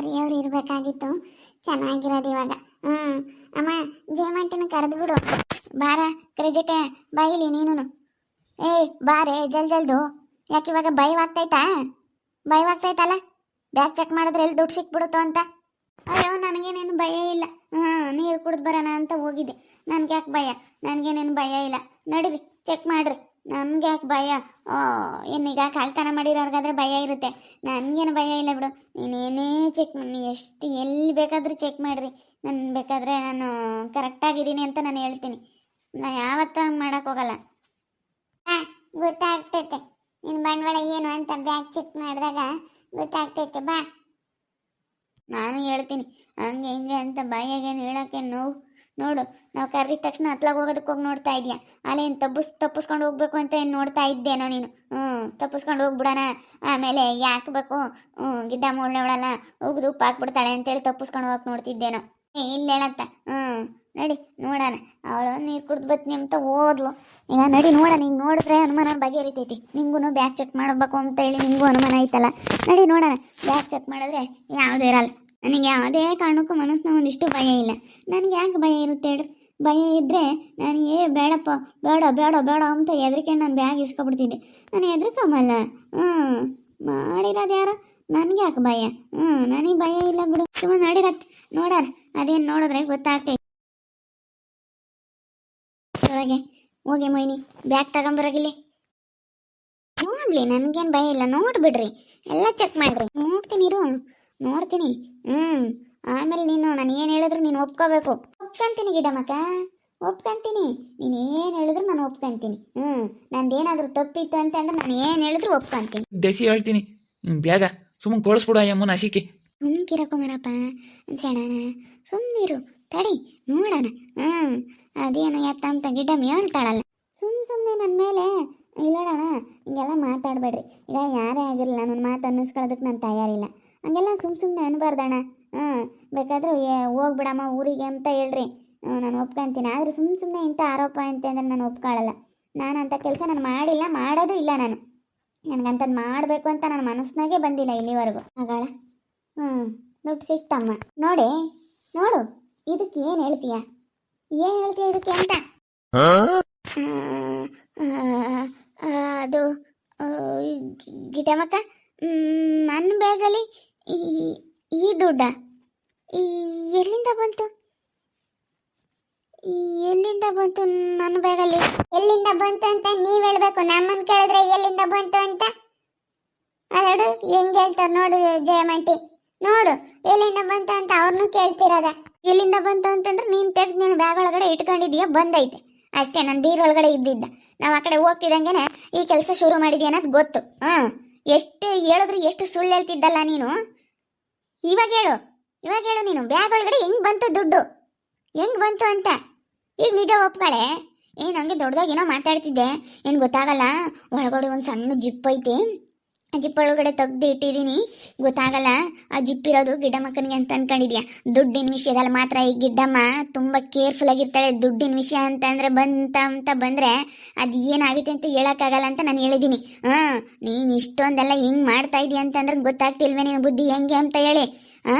ಕರಿಯವ್ರು ಇರಬೇಕಾಗಿತ್ತು, ಚೆನ್ನಾಗಿರೋದು ಇವಾಗ. ಹ್ಞೂ ಅಮ್ಮ, ಜಯಮಂಟಿನ ಕರೆದು ಬಿಡು. ಬಾರ ಕ್ರೆಜಿಟ, ಬಾಯಿಲಿ ನೀನು. ಏಯ್ ಬಾರೆ ಜಲ್ದು. ಯಾಕೆ ಇವಾಗ ಭಯವಾಗ್ತೈತಾ? ಭಯವಾಗ್ತೈತಲ್ಲ, ಬ್ಯಾಗ್ ಚೆಕ್ ಮಾಡಿದ್ರೆ ಎಲ್ಲಿ ದುಡ್ಡು ಸಿಕ್ಬಿಡುತ್ತೋ ಅಂತ. ಅಯ್ಯೋ ನನಗೇನೇನು ಭಯ ಇಲ್ಲ. ನೀರು ಕುಡಿದು ಬರೋಣ ಅಂತ ಹೋಗಿದ್ದೆ. ನನಗೆ ಯಾಕೆ ಭಯ? ನನಗೇನೇನು ಭಯ ಇಲ್ಲ. ನಡೀರಿ ಚೆಕ್ ಮಾಡ್ರಿ. ನನ್ಗೆ ಯಾಕೆ ಭಯ? ಏನೀಗ ಕಳ್ತನ ಮಾಡಿರೋರ್ಗಾದ್ರೆ ಭಯ ಇರುತ್ತೆ, ನನಗೇನು ಭಯ ಇಲ್ಲ ಬಿಡು. ನೀನೇನೇ ಚೆಕ್ ಮಾಡಿ, ಎಷ್ಟು ಎಲ್ಲಿ ಬೇಕಾದರೂ ಚೆಕ್ ಮಾಡಿರಿ. ನಾನು ಬೇಕಾದರೆ ನಾನು ಕರೆಕ್ಟಾಗಿದ್ದೀನಿ ಅಂತ ನಾನು ಹೇಳ್ತೀನಿ. ನಾನು ಯಾವತ್ತೂ ಹಂಗೆ ಮಾಡೋಕ್ಕೋಗಲ್ಲ. ಹಾಂ, ಗೊತ್ತಾಗ್ತೈತೆ ನಿನ್ನ ಬಂಡವಾಳ ಏನು ಅಂತ. ಬ್ಯಾಗ್ ಚೆಕ್ ಮಾಡಿದಾಗ ಗೊತ್ತಾಗ್ತೈತೆ. ಬಾ, ನಾನು ಹೇಳ್ತೀನಿ ಹಂಗೆ ಹಿಂಗೆ ಅಂತ. ಬಾಯಾಗೇನು ಹೇಳೋಕ್ಕೆ ನೋಡು, ನಾವು ಕರೆದ ತಕ್ಷಣ ಹತ್ಲಾಗ ಹೋಗೋದಕ್ಕೆ ಹೋಗಿ ನೋಡ್ತಾ ಇದೆಯಾ? ಅಲ್ಲೇನು ತಪ್ಪಿಸ್ಕೊಂಡು ಹೋಗ್ಬೇಕು ಅಂತ ಏನು ನೋಡ್ತಾ ಇದ್ದೇನೋ ನೀನು? ತಪ್ಪಿಸ್ಕೊಂಡು ಹೋಗ್ಬಿಡೋಣ, ಆಮೇಲೆ ಯಾಕಬೇಕು, ಗಿಡ್ಡ ಮುಳ್ಳವಳಲ್ಲ ಹೋಗುದು ಉಪ್ಪು ಹಾಕ್ಬಿಡ್ತಾಳೆ ಅಂತೇಳಿ ತಪ್ಪಿಸ್ಕೊಂಡು ಹೋಗಕ್ಕೆ ನೋಡ್ತಿದ್ದೇನೋ? ಇಲ್ಲ ಹೇಳತ್ತ. ನಡಿ ನೋಡೋಣ. ಅವಳು ನೀರು ಕುಡ್ದು ಬತ್ನಿ ಅಂತ ಹೋದ್ಲು. ಈಗ ನಡಿ ನೋಡೋಣ. ಹಿಂಗೆ ನೋಡಿದ್ರೆ ಅನುಮಾನ ಬಗೆಹರಿತೈತಿ. ನಿಂಗೂ ಬ್ಯಾಗ್ ಚೆಕ್ ಮಾಡಬೇಕು ಅಂತ ಹೇಳಿ ನಿಂಗೂ ಅನುಮಾನ ಐತಲ್ಲ. ನಡಿ ನೋಡೋಣ. ಬ್ಯಾಗ್ ಚೆಕ್ ಮಾಡಿದ್ರೆ ಯಾವುದೂ ಇರಲ್ಲ. ನನಗೆ ಯಾವುದೇ ಕಾರಣಕ್ಕೂ ಮನಸ್ಸಿನ ಒಂದಿಷ್ಟು ಭಯ ಇಲ್ಲ. ನನಗೆ ಯಾಕೆ ಭಯ ಇರುತ್ತೆ ಹೇಳ್ರಿ? ಭಯ ಇದ್ದರೆ ನಾನು ಬೇಡಪ್ಪ, ಬೇಡ ಅಂತ ಹೆದರಿಕೆ ನಾನು ಬ್ಯಾಗ್ ಇಸ್ಕೊಬಿಡ್ತಿದ್ದೆ. ನಾನು ಹೆದರ್ಕಮ್ಮಲ್ಲ. ಮಾಡಿರೋದು ಯಾರು? ನನಗೆ ಯಾಕೆ ಭಯ? ನನಗೆ ಭಯ ಇಲ್ಲ ಬಿಡು. ಸುಮ್ಮನೆ ನಡಿರತ್ತೆ ನೋಡೋಣ. ಅದೇನು ನೋಡಿದ್ರೆ ಗೊತ್ತಾಗ್ತೈತೆ. ಒಳಗೆ ಹೋಗಿ ಮೊಯ್ನಿ ಬ್ಯಾಗ್ ತಗೊಂಬರಾಗಿಲ್ಲಿ. ನೋಡ್ಲಿ, ನನಗೇನು ಭಯ ಇಲ್ಲ. ನೋಡ್ಬಿಡ್ರಿ, ಎಲ್ಲ ಚೆಕ್ ಮಾಡ್ರಿ. ನೋಡ್ತೀನಿ. ಆಮೇಲೆ ನಾನು ಏನು ಹೇಳಿದ್ರು ನೀನು ಒಪ್ಕೋಬೇಕು. ಒಪ್ಕೊಂತೀನಿ ಗಿಡಮಕ್ಕ, ಒಪ್ಕೊಂತೀನಿ. ನೀನು ಏನು ಹೇಳಿದ್ರು ನಾನು ಒಪ್ಕೊಂತೀನಿ. ನಂದೇನಾದರೂ ತಪ್ಪಿತ್ತು ಅಂತಂದ್ರೆ ನಾನು ಏನು ಹೇಳಿದ್ರು ಒಪ್ಕೊಂತೀನಿ. ದೇಸಿ ಹೇಳ್ತೀನಿ, ಬ್ಯಾಗ ಸುಮ್ಮನೆ ಕೊಳಿಸ್ಬಿಡು ಅಮ್ಮನ ಹಸಿಕೆ. ಕಿರಕೊಂಬರಪ್ಪ ಸೆಣನ, ಸುಮ್ಮನಿರು, ತಡಿ ನೋಡೋಣ. ಅದೇನು ಎತ್ತ ಅಂತ ಗಿಡಮ್ಮ ಹೇಳ್ತಾಳಲ್ಲ. ಸುಮ್ಮನೆ ನನ್ನ ಮೇಲೆ ಇಲ್ಲೋಡೋಣ. ಹಿಂಗೆಲ್ಲ ಮಾತಾಡಬೇಡ್ರಿ. ಈಗ ಯಾರೇ ಆಗಿರಲಿಲ್ಲ, ನನ್ನ ಮಾತು ಅನ್ನಿಸ್ಕೊಳ್ಳೋದಕ್ಕೆ ನಾನು ತಯಾರಿಲ್ಲ. ಹಂಗೆಲ್ಲ ಸುಮ್ಮನೆ ಅನ್ಬಾರ್ದಣ್ಣ. ಬೇಕಾದ್ರೆ ಹೋಗ್ಬಿಡಮ್ಮ ಊರಿಗೆ ಅಂತ ಹೇಳ್ರಿ, ನಾನು ಒಪ್ಕೊಂತೀನಿ. ಆದರೆ ಸುಮ್ಮನೆ ಇಂಥ ಆರೋಪ ಅಂತಂದ್ರೆ ನಾನು ಒಪ್ಕೊಳ್ಳಲ್ಲ. ನಾನು ಅಂಥ ಕೆಲಸ ನಾನು ಮಾಡಿಲ್ಲ, ಮಾಡೋದು ಇಲ್ಲ. ನನಗಂಥದ್ದು ಮಾಡಬೇಕು ಅಂತ ನನ್ನ ಮನಸ್ಸಿನಾಗೆ ಬಂದಿಲ್ಲ ಇಲ್ಲಿವರೆಗೂ. ಆಗಳ ದುಡ್ಡು ಸಿಕ್ತಮ್ಮ. ನೋಡು ಇದಕ್ಕೆ ಏನು ಹೇಳ್ತೀಯ ಇದಕ್ಕೆ ಅಂತ? ಅದು ಗಿಟಮಕ್ಕ, ನನ್ನ ಬ್ಯಾಗಲ್ಲಿ ಈ ದುಡ್ಡ ಎಲ್ಲಿಂದ ಬಂತು? ನನ್ನ ಬ್ಯಾಗಲ್ಲಿ ಎಲ್ಲಿಂದ ಬಂತು ಅಂತ ನೀವು ಹೇಳಬೇಕು. ನಮ್ಮನ್ನು ಕೇಳಿದ್ರೆ ಎಲ್ಲಿಂದ ಬಂತು ಅಂತ ಅದೋಡು ಹೆಂಗೆ ಹೇಳ್ತಾರೆ ನೋಡು ಜಯಮಂಟಿ. ನೋಡು ಎಲ್ಲಿಂದ ಬಂತು ಅಂತ ಅವ್ರನ್ನೂ ಕೇಳ್ತಿರೋದ. ಎಲ್ಲಿಂದ ಬಂತು ಅಂತಂದ್ರೆ ನೀನು ತೆಗೆದು ನೀನು ಬ್ಯಾಗ್ ಒಳಗಡೆ ಇಟ್ಕೊಂಡಿದ್ದೀಯ, ಬಂದೈತೆ ಅಷ್ಟೇ. ನನ್ನ ಬೀರ್ ಒಳಗಡೆ ಇದ್ದಿದ್ದ. ನಾವು ಆ ಕಡೆ ಹೋಗ್ತಿದ್ದಂಗೆ ಈ ಕೆಲಸ ಶುರು ಮಾಡಿದ್ಯಾ ಅನ್ನೋದು ಗೊತ್ತು. ಎಷ್ಟು ಹೇಳಿದ್ರು ಎಷ್ಟು ಸುಳ್ಳು ಹೇಳ್ತಿದ್ದಲ್ಲ ನೀನು. ಇವಾಗ ಹೇಳು ನೀನು, ಬ್ಯಾಗ್ ಒಳಗಡೆ ಹೆಂಗೆ ಬಂತು ದುಡ್ಡು, ಹೆಂಗೆ ಬಂತು ಅಂತ ಈಗ ನಿಜ ಒಪ್ಕೊಳ್ಳೆ. ಏನು ಹಂಗೆ ದೊಡ್ಡದಾಗೇನೋ ಮಾತಾಡ್ತಿದ್ದೆ, ಏನು ಗೊತ್ತಾಗಲ್ಲ. ಒಳಗಡೆ ಒಂದು ಸಣ್ಣ ಜಿಪ್ ಐತೆ, ಆ ಜಿಪ್ ಒಳಗಡೆ ತೆಗ್ದು ಇಟ್ಟಿದ್ದೀನಿ, ಗೊತ್ತಾಗಲ್ಲ. ಆ ಜಿಪ್ ಇರೋದು ಗಿಡ್ಡಮ್ಮಕ್ಕನಿಗೆ ಅಂತ ಅನ್ಕೊಂಡಿದ್ಯಾ? ದುಡ್ಡಿನ ವಿಷಯದಲ್ಲಿ ಮಾತ್ರ ಈ ಗಿಡ್ಡಮ್ಮ ತುಂಬ ಕೇರ್ಫುಲ್ ಆಗಿರ್ತಾಳೆ. ದುಡ್ಡಿನ ವಿಷಯ ಅಂತಂದರೆ ಅಂತ ಬಂದರೆ ಅದು ಏನಾಗುತ್ತೆ ಅಂತ ಹೇಳೋಕ್ಕಾಗಲ್ಲ ಅಂತ ನಾನು ಹೇಳಿದ್ದೀನಿ. ನೀನು ಇಷ್ಟೊಂದೆಲ್ಲ ಹಿಂಗೆ ಮಾಡ್ತಾ ಇದೀಯ ಅಂತಂದ್ರೆ ಗೊತ್ತಾಗ್ತಿಲ್ವೇ ನೀನು ಬುದ್ಧಿ ಹೆಂಗೆ ಅಂತ ಹೇಳಿ?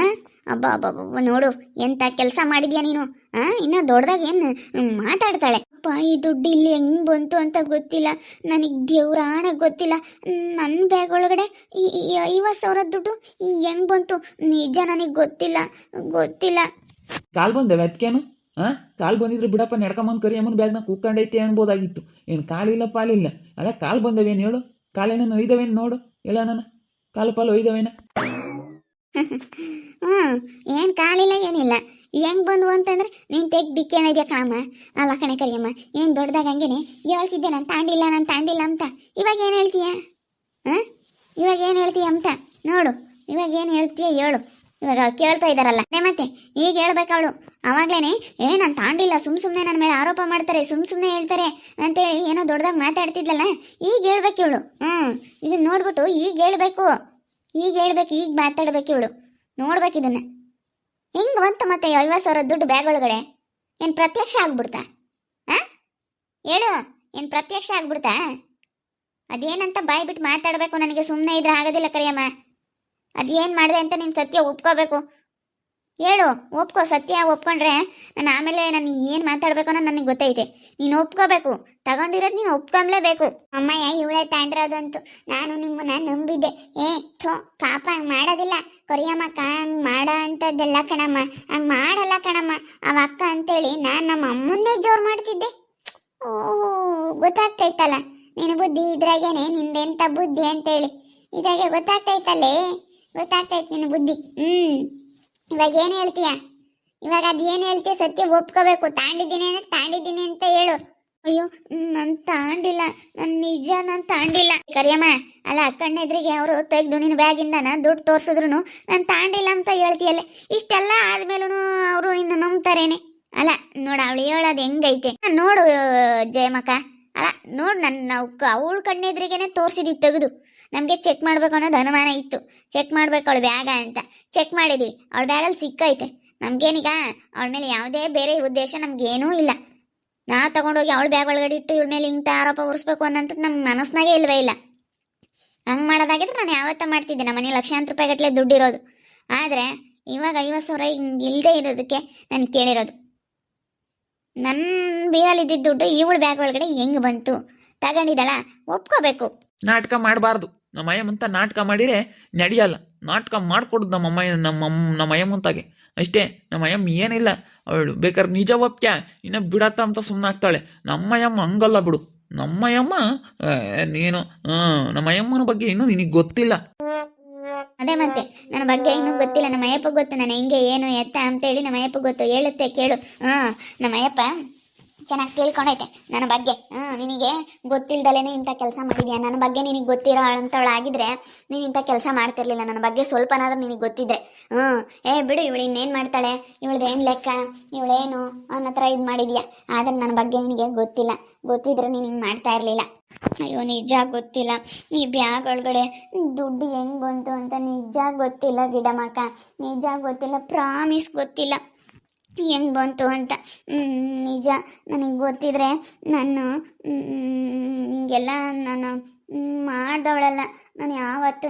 ಅಬ್ಬಾ ನೋಡು ಎಂಥ ಕೆಲಸ ಮಾಡಿದ್ಯಾ ನೀನು. ಇನ್ನೂ ದೊಡ್ಡದಾಗ ಏನು ಮಾತಾಡ್ತಾಳೆ. ಅಪ್ಪ, ಈ ದುಡ್ಡು ಇಲ್ಲಿ ಹೆಂಗೆ ಬಂತು ಅಂತ ಗೊತ್ತಿಲ್ಲ ನನಗೆ, ದೇವ್ರಾಣ ಗೊತ್ತಿಲ್ಲ. ನನ್ನ ಬ್ಯಾಗ್ ಒಳಗಡೆ 50,000 ದುಡ್ಡು ಹೆಂಗೆ ಬಂತು ನಿಜ ನನಗೆ ಗೊತ್ತಿಲ್ಲ. ಕಾಲು ಬಂದವೆ ಅದಕ್ಕೇನು? ಕಾಲು ಬಂದಿದ್ರೆ ಬಿಡಪ್ಪ, ನಡ್ಕೊಂಬಂದು ಕರಿ ಅಮ್ಮನ ಬ್ಯಾಗ್ನ ಕೂತ್ಕೊಂಡೈತೆ ಅನ್ಬೋದಾಗಿತ್ತು. ಏನು ಕಾಲಿಲ್ಲ ಪಾಲಿಲ್ಲ ಅಲ್ಲ, ಕಾಲು ಬಂದವೇನು ಹೇಳು? ಕಾಲೇನೇನು ಒಯ್ದವೇನು ನೋಡು, ಎಲ್ಲ ನಾನು ಕಾಲು ಪಾಲು ಒಯ್ದವೇನ? ಏನು ಕಾಲಿಲ್ಲ ಏನಿಲ್ಲ, ಹೆಂಗೆ ಬಂದ್ವು ಅಂತಂದ್ರೆ ನೀನು ದಿಕ್ಕೇನಿದೆಯಾ ಕಣಮ್ಮ. ಅಲ್ಲ ಕಣೆ ಕರಿಯಮ್ಮ, ಏನು ದೊಡ್ಡದಾಗ ಹಂಗೇನೆ ಹೇಳ್ತಿದ್ದೆ ನಾನು ತಾಂಡಿಲ್ಲ ಅಂತ. ಇವಾಗ ಏನು ಹೇಳ್ತೀಯ? ಅಂತ ನೋಡು, ಇವಾಗ ಏನು ಹೇಳ್ತೀಯ ಹೇಳು. ಇವಾಗ ಕೇಳ್ತಾ ಇದ್ದಾರಲ್ಲ ಮತ್ತೆ ಈಗ ಹೇಳ್ಬೇಕು ಅವಳು. ಅವಾಗ್ಲೇನೆ ನಾನು ತಾಂಡಿಲ್ಲ, ಸುಮ್ಮನೆ ನನ್ನ ಮೇಲೆ ಆರೋಪ ಮಾಡ್ತಾರೆ, ಸುಮ್ಮನೆ ಹೇಳ್ತಾರೆ ಅಂತೇಳಿ ಏನೋ ದೊಡ್ಡದಾಗ ಮಾತಾಡ್ತಿದ್ಲಲ್ಲ, ಈಗ ಹೇಳ್ಬೇಕು ಇವಳು. ಇದನ್ನ ನೋಡ್ಬಿಟ್ಟು ಈಗ ಹೇಳ್ಬೇಕು, ಈಗ ಮಾತಾಡ್ಬೇಕು ಇವಳು. ನೋಡ್ಬೇಕು ಇದನ್ನ ಹೆಂಗೆ ಬಂತು ಮತ್ತೆ 50,000 ದುಡ್ಡು ಬ್ಯಾಗ್ ಒಳಗಡೆ. ಏನು ಪ್ರತ್ಯಕ್ಷ ಆಗ್ಬಿಡ್ತಾ? ಹೇಳು, ಏನು ಪ್ರತ್ಯಕ್ಷ ಆಗ್ಬಿಡ್ತಾ? ಅದೇನಂತ ಬಾಯ್ ಬಿಟ್ಟು ಮಾತಾಡಬೇಕು ನನಗೆ. ಸುಮ್ಮನೆ ಇದ್ರೆ ಆಗೋದಿಲ್ಲ ಕರಿಯಮ್ಮ. ಅದೇನು ಮಾಡಿದೆ ಅಂತ ನೀನು ಸತ್ಯ ಒಪ್ಕೋಬೇಕು. ಹೇಳು, ಒಪ್ಕೋ. ಸತ್ಯ ಒಪ್ಕೊಂಡ್ರೆ ನಾನು ಆಮೇಲೆ ನಾನು ಏನು ಮಾತಾಡ್ಬೇಕು ಅನ್ನೋದು ನನಗೆ ಗೊತ್ತೈತೆ. ನೀನು ಒಪ್ಕೋಬೇಕು, ತಗೊಂಡಿರೋದು ನೀನು ಒಪ್ಕೊಂಬ್ಲೇಬೇಕು. ಅಮ್ಮಯ್ಯ ಇವಳೇ ತಾಂಡಿರೋದಂತು. ನಾನು ನಿಮ್ಮನ್ನ ನಂಬಿದ್ದೆ. ಥೋ ಪಾಪ ಹಂಗೆ ಮಾಡೋದಿಲ್ಲ ಕೊರಿಯಮ್ಮಕ್ಕ, ಹಂಗೆ ಮಾಡೋ ಅಂಥದ್ದೆಲ್ಲ ಕಣಮ್ಮ, ಹಂಗೆ ಮಾಡಲ್ಲ ಕಣಮ್ಮ ಅವ ಅಕ್ಕ ಅಂತೇಳಿ ನಾನು ನಮ್ಮ ಅಮ್ಮನ್ನೇ ಜೋರು ಮಾಡ್ತಿದ್ದೆ. ಓಹೋ, ಗೊತ್ತಾಗ್ತೈತಲ್ಲ ನಿನ್ನ ಬುದ್ಧಿ ಇದ್ರಾಗೇನೆ, ನಿಂದೆಂಥ ಬುದ್ಧಿ ಅಂತೇಳಿ ಇದಾಗೆ ಗೊತ್ತಾಗ್ತೈತಲ್ಲೇ, ಗೊತ್ತಾಗ್ತೈತೆ ನಿನ್ನ ಬುದ್ಧಿ. ಇವಾಗ ಏನು ಹೇಳ್ತೀಯ? ಇವಾಗ ಅದೇನು ಹೇಳ್ತೀಯ? ಸತ್ಯ ಒಪ್ಕೋಬೇಕು. ತಾಂಡಿದ್ದೀನಿ ಅಂದ್ರೆ ತಾಂಡಿದ್ದೀನಿ ಅಂತ ಹೇಳು. ಅಯ್ಯೋ, ನಾನು ತಾಂಡಿಲ್ಲ, ನಾನು ತಾಂಡಿಲ್ಲ ಕರಿಯಮ್ಮ. ಅಲ್ಲ, ಕಣ್ಣೆದ್ರಿಗೆ ಅವರು ತೆಗೆದು ನಿನ್ನ ಬ್ಯಾಗಿಂದ ದುಡ್ಡು ತೋರಿಸಿದ್ರು ನಾನು ತಾಂಡಿಲ್ಲ ಅಂತ ಹೇಳ್ತೀಯಲ್ಲ. ಇಷ್ಟೆಲ್ಲ ಆದ್ಮೇಲೂ ಅವರು ನಿನ್ನ ನಂಬ್ತಾರೇನೆ. ಅಲ್ಲ ನೋಡು, ಅವಳು ಹೇಳೋದು ಹೆಂಗೈತೆ ನೋಡು ಜಯಮಕ್ಕ. ಅಲ್ಲ ನೋಡು, ನಾವು ಅವಳು ಕಣ್ಣೆದ್ರಿಗೇನೆ ತೋರಿಸಿದ್ವಿ ತೆಗೆದು. ನಮಗೆ ಚೆಕ್ ಮಾಡ್ಬೇಕು ಅನ್ನೋದು ಅನುಮಾನ ಇತ್ತು. ಚೆಕ್ ಮಾಡ್ಬೇಕು ಅವಳು ಬ್ಯಾಗ ಅಂತ. ಚೆಕ್ ಮಾಡಿದ್ವಿ, ಅವಳ ಬ್ಯಾಗಲ್ಲಿ ಸಿಕ್ಕೈತೆ. ನಮ್ಗೇನೀಗ ಅವಳ ಮೇಲೆ ಯಾವುದೇ ಬೇರೆ ಉದ್ದೇಶ ನಮ್ಗೇನೂ ಇಲ್ಲ. ನಾವು ತಗೊಂಡೋಗಿ ಅವಳ ಬ್ಯಾಗ್ ಒಳಗಡೆ ಇಟ್ಟು ಇವಳ ಮೇಲೆ ಇಂಥ ಆರೋಪ ಹೊರಿಸ್ಬೇಕು ಅನ್ನೋಂಥದ್ದು ನಮ್ಮ ಮನಸ್ಸಿನಾಗೆ ಇಲ್ವೇ ಇಲ್ಲ. ಹಂಗೆ ಮಾಡೋದಾಗಿದ್ರೆ ನಾನು ಯಾವತ್ತ ಮಾಡ್ತಿದ್ದೆ. ನಮ್ಮ ಮನೆ ಲಕ್ಷಾಂತರ ರೂಪಾಯಿ ಗಟ್ಟಲೆ ದುಡ್ಡಿರೋದು. ಆದರೆ ಇವಾಗ 50,000 ಹಿಂಗೆ ಇಲ್ಲದೆ ಇರೋದಕ್ಕೆ ನಾನು ಕೇಳಿರೋದು. ನನ್ನ ಬೀರಲ್ಲಿ ಇದ್ದಿದ್ದ ದುಡ್ಡು ಇವಳ ಬ್ಯಾಗ್ ಒಳಗಡೆ ಹೆಂಗೆ ಬಂತು? ತಗೊಂಡಿದ್ದಲ್ಲ, ಒಪ್ಕೋಬೇಕು. ನಾಟಕ ಮಾಡಬಾರ್ದು. ನಮ್ಮ ಅಯ್ಯಮ್ಮಂತ ನಾಟಕ ಮಾಡಿದರೆ ನಡೆಯಲ್ಲ. ನಾಟಕ ಮಾಡಿಕೊಡುದು ನಮ್ಮ ಅಯ್ಯಮ್ಮಂತಾಗೆ ಅಷ್ಟೇ. ನಮ್ಮ ಅಯ್ಯಮ್ಮ ಏನಿಲ್ಲ, ಅವಳು ಬೇಕಾದ್ರೆ ನಿಜ ಒಪ್ಕ್ಯ ಇನ್ನು ಬಿಡತ್ತ ಅಂತ ಸುಮ್ಮನಾಗ್ತಾಳೆ. ನಮ್ಮಯ್ಯಮ್ಮ ಹಂಗಲ್ಲ ಬಿಡು. ನಮ್ಮಯ್ಯಮ್ಮ ನೀನು ನಮ್ಮ ಅಯ್ಯಮ್ಮನ ಬಗ್ಗೆ ಇನ್ನೂ ನಿನಗೆ ಗೊತ್ತಿಲ್ಲ. ಅದೇ ಮತ್ತೆ, ನನ್ನ ಬಗ್ಗೆ ಇನ್ನೂ ಗೊತ್ತಿಲ್ಲ. ನಮ್ಮ ಅಯ್ಯಪ್ಪ ಗೊತ್ತು ನಾನು ಹೆಂಗೆ ಏನು ಎತ್ತ ಅಂತೇಳಿ. ನಮ್ಮ ಅಯ್ಯಪ್ಪ ಗೊತ್ತು, ಹೇಳುತ್ತೆ ಕೇಳು. ನಮ್ಮ ಅಯ್ಯಪ್ಪ ಚೆನ್ನಾಗಿ ತಿಳ್ಕೊಂಡೈತೆ ನನ್ನ ಬಗ್ಗೆ. ನಿನಗೆ ಗೊತ್ತಿಲ್ದಲೇನೆ ಇಂಥ ಕೆಲಸ ಮಾಡಿದ್ಯಾ. ನನ್ನ ಬಗ್ಗೆ ನಿನಗೆ ಗೊತ್ತಿರೋ ಅಂಥವಳಾಗಿದ್ರೆ ನೀನು ಇಂಥ ಕೆಲಸ ಮಾಡ್ತಿರ್ಲಿಲ್ಲ. ನನ್ನ ಬಗ್ಗೆ ಸ್ವಲ್ಪನಾದ್ರೂ ನಿನಗೆ ಗೊತ್ತಿದ್ದೆ. ಬಿಡು, ಇವಳು ಇನ್ನೇನು ಮಾಡ್ತಾಳೆ, ಇವಳ್ದೇನು ಲೆಕ್ಕ, ಇವಳೇನು ಅನ್ನೋ ಥರ ಇದು ಮಾಡಿದ್ಯಾ. ಆದರೆ ನನ್ನ ಬಗ್ಗೆ ನಿನಗೆ ಗೊತ್ತಿಲ್ಲ. ಗೊತ್ತಿದ್ರೆ ನೀನು ಹಿಂಗೆ ಮಾಡ್ತಾ ಇರಲಿಲ್ಲ. ಅಯ್ಯೋ, ನಿಜ ಗೊತ್ತಿಲ್ಲ. ಈ ಬ್ಯಾಗ್ ಒಳಗಡೆ ದುಡ್ಡು ಹೆಂಗೆ ಬಂತು ಅಂತ ನಿಜ ಗೊತ್ತಿಲ್ಲ ಗಿಡಮಕ್ಕ. ನಿಜ ಗೊತ್ತಿಲ್ಲ, ಪ್ರಾಮಿಸ್ ಗೊತ್ತಿಲ್ಲ ಹೆಂಗೆ ಬಂತು ಅಂತ. ನಿಜ ನನಗೆ ಗೊತ್ತಿದ್ರೆ ನಾನು ಹಿಂಗೆಲ್ಲ ನಾನು ಮಾಡ್ದವಳಲ್ಲ. ನಾನು ಯಾವತ್ತೂ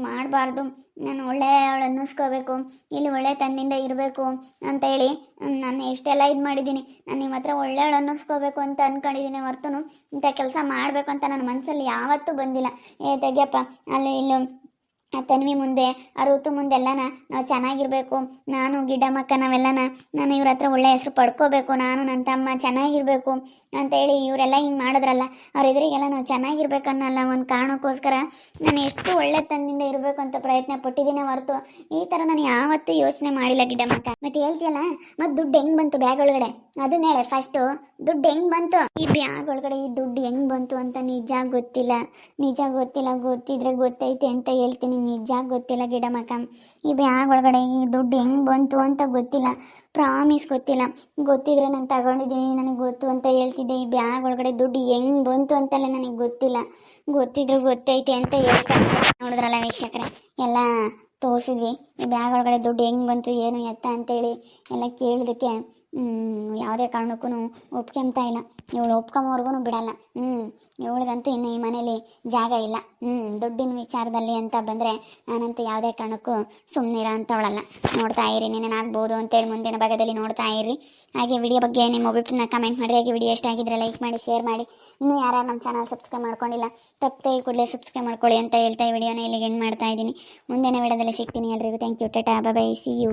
ಮಾಡಬಾರ್ದು. ನಾನು ಒಳ್ಳೆಯವಳು ಅನ್ನಿಸ್ಕೋಬೇಕು, ಇಲ್ಲಿ ಒಳ್ಳೆ ತಂದಿಂದ ಇರಬೇಕು ಅಂತೇಳಿ ನಾನು ಎಷ್ಟೆಲ್ಲ ಇದು ಮಾಡಿದ್ದೀನಿ. ನಾನು ನಿಮ್ಮ ಹತ್ರ ಒಳ್ಳೆಯವಳು ಅನ್ನಿಸ್ಕೋಬೇಕು ಅಂತ ಅಂದ್ಕೊಂಡಿದ್ದೀನಿ. ಹೊರ್ತೂ ಇಂಥ ಕೆಲಸ ಮಾಡಬೇಕು ಅಂತ ನನ್ನ ಮನಸ್ಸಲ್ಲಿ ಯಾವತ್ತೂ ಬಂದಿಲ್ಲ. ತೆಗಿಯಪ್ಪ, ಅಲ್ಲಿ ಇಲ್ಲೂ ಆ ತನ್ವಿ ಮುಂದೆ, ಆ ಋತು ಮುಂದೆಲ್ಲನ ನಾವು ಚೆನ್ನಾಗಿರ್ಬೇಕು. ನಾನು ಗಿಡ್ಡಮ್ಮಕ್ಕ ನಾವೆಲ್ಲನ ನಾನು ಇವ್ರ ಹತ್ರ ಒಳ್ಳೆ ಹೆಸರು ಪಡ್ಕೋಬೇಕು, ನಾನು ನನ್ನ ತಮ್ಮ ಚೆನ್ನಾಗಿರ್ಬೇಕು ಅಂತೇಳಿ ಇವರೆಲ್ಲ ಹಿಂಗೆ ಮಾಡಿದ್ರಲ್ಲ, ಅವ್ರ ಎದುರಿಗೆಲ್ಲ ನಾವು ಚೆನ್ನಾಗಿರ್ಬೇಕನ್ನಲ್ಲ ಒಂದು ಕಾರಣಕ್ಕೋಸ್ಕರ ನಾನು ಎಷ್ಟು ಒಳ್ಳೆ ತಂದಿಂದ ಇರಬೇಕು ಅಂತ ಪ್ರಯತ್ನ ಪಟ್ಟಿದ್ದೀನಿ. ಹೊರತು ಈ ಥರ ನಾನು ಯಾವತ್ತೂ ಯೋಚನೆ ಮಾಡಿಲ್ಲ ಗಿಡ್ಡಮ್ಮಕ್ಕ. ಮತ್ತೆ ಹೇಳ್ತೀಯಲ್ಲ, ಮತ್ತು ದುಡ್ಡು ಹೆಂಗೆ ಬಂತು ಬ್ಯಾಗ್ ಒಳಗಡೆ ಅದನ್ನ ಹೇಳೆ ಫಸ್ಟು. ದುಡ್ಡು ಹೆಂಗೆ ಬಂತು? ಈ ಬ್ಯಾಗ್ ಒಳಗಡೆ ಈ ದುಡ್ಡು ಹೆಂಗೆ ಬಂತು ಅಂತ ನಿಜ ಗೊತ್ತಿಲ್ಲ. ನಿಜ ಗೊತ್ತಿಲ್ಲ. ಗೊತ್ತಿದ್ರೆ ಗೊತ್ತೈತೆ ಅಂತ ಹೇಳ್ತೀನಿ. ನಿಜ ಗೊತ್ತಿಲ್ಲ ಗಿಡಮಕ್ಕ. ಈ ಬ್ಯಾಗ್ ಒಳಗಡೆ ಈ ದುಡ್ಡು ಹೆಂಗೆ ಬಂತು ಅಂತ ಗೊತ್ತಿಲ್ಲ. ಪ್ರಾಮಿಸ್ ಗೊತ್ತಿಲ್ಲ. ಗೊತ್ತಿದ್ರೆ ನಾನು ತಗೊಂಡಿದ್ದೀನಿ, ನನಗೆ ಗೊತ್ತು ಅಂತ ಹೇಳ್ತಿದ್ದೆ. ಈ ಬ್ಯಾಗ್ ಒಳಗಡೆ ದುಡ್ಡು ಹೆಂಗೆ ಬಂತು ಅಂತಲೇ ನನಗೆ ಗೊತ್ತಿಲ್ಲ. ಗೊತ್ತಿದ್ರು ಗೊತ್ತೈತೆ ಅಂತ ಹೇಳ್ತಾರೆ. ನೋಡಿದ್ರಲ್ಲ ವೀಕ್ಷಕರೇ, ಎಲ್ಲ ತೋರಿಸಿದ್ವಿ. ಈ ಬ್ಯಾಗ್ ಒಳಗಡೆ ದುಡ್ಡು ಹೆಂಗೆ ಬಂತು ಏನು ಎತ್ತ ಅಂತೇಳಿ ಎಲ್ಲ ಕೇಳಿದಕ್ಕೆ ಯಾವುದೇ ಕಾರಣಕ್ಕೂ ಒಪ್ಕೊಂತಾ ಇಲ್ಲ. ಇವಳು ಒಪ್ಕೊಂಬವರೆಗೂ ಬಿಡಲ್ಲ. ಇವಳಿಗಂತೂ ಇನ್ನು ಈ ಮನೇಲಿ ಜಾಗ ಇಲ್ಲ. ದುಡ್ಡಿನ ವಿಚಾರದಲ್ಲಿ ಅಂತ ಬಂದರೆ ನಾನಂತೂ ಯಾವುದೇ ಕಾರಣಕ್ಕೂ ಸುಮ್ಮನಿರೋ ಅಂಥವಳಲ್ಲ. ನೋಡ್ತಾ ಇರಿ, ನೀನೇನಾಗ್ಬೋದು ಅಂತೇಳಿ ಮುಂದಿನ ಭಾಗದಲ್ಲಿ ನೋಡ್ತಾ ಇರಿ. ಹಾಗೆ ವಿಡಿಯೋ ಬಗ್ಗೆ ನಿಮ್ಮ ಒಬಿಟನ್ನ ಕಮೆಂಟ್ ಮಾಡಿ. ಹಾಗೆ ವಿಡಿಯೋ ಇಷ್ಟ ಆಗಿದ್ರೆ ಲೈಕ್ ಮಾಡಿ, ಶೇರ್ ಮಾಡಿ. ಇನ್ನೂ ಯಾರು ನಮ್ಮ ಚಾನಲ್ ಸಬ್ಸ್ಕ್ರೈಬ್ ಮಾಡ್ಕೊಂಡಿಲ್ಲ ತಪ್ಪದೆ ಈ ಕೂಡಲೇ ಸಬ್ಸ್ಕ್ರೈಬ್ ಮಾಡ್ಕೊಳ್ಳಿ ಅಂತ ಹೇಳ್ತಾ ಈ ವಿಡಿಯೋನ ಇಲ್ಲಿಗೆ ಎಂಡ್ ಮಾಡ್ತಾ ಇದ್ದೀನಿ. ಮುಂದಿನ ವಿಡಿಯೋದಲ್ಲಿ ಸಿಗ್ತೀನಿ. ಎಲ್ರಿಗೂ thank you. Tata, bye bye, see you.